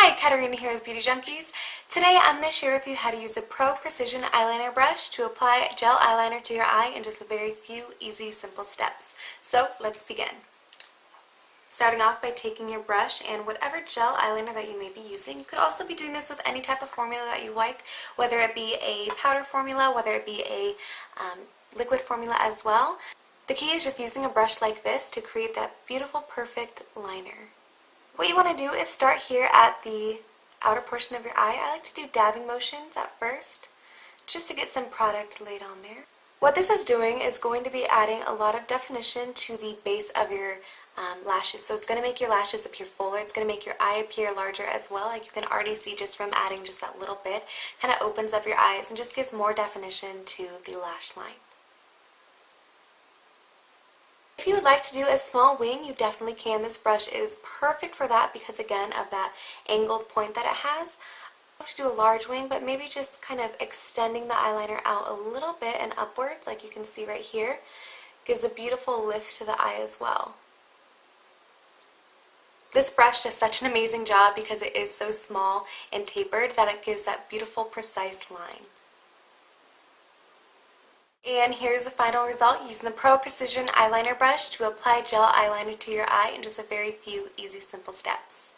Hi, Katarina here with Beauty Junkies. Today I'm going to share with you how to use the Pro Precision Eyeliner Brush to apply gel eyeliner to your eye in just a very few easy, simple steps. So let's begin. Starting off by taking your brush and whatever gel eyeliner that you may be using. You could also be doing this with any type of formula that you like, whether it be a powder formula, whether it be a liquid formula as well. The key is just using a brush like this to create that beautiful, perfect liner. What you want to do is start here at the outer portion of your eye. I like to do dabbing motions at first, just to get some product laid on there. What this is doing is going to be adding a lot of definition to the base of your lashes. So it's going to make your lashes appear fuller. It's going to make your eye appear larger as well. Like you can already see just from adding just that little bit. Kind of opens up your eyes and just gives more definition to the lash line. If you would like to do a small wing, you definitely can. This brush is perfect for that because, again, of that angled point that it has. I don't have to do a large wing, but maybe just kind of extending the eyeliner out a little bit and upwards, like you can see right here. Gives a beautiful lift to the eye as well. This brush does such an amazing job because it is so small and tapered that it gives that beautiful, precise line. And here's the final result using the Pro Precision Eyeliner Brush to apply gel eyeliner to your eye in just a very few easy, simple steps.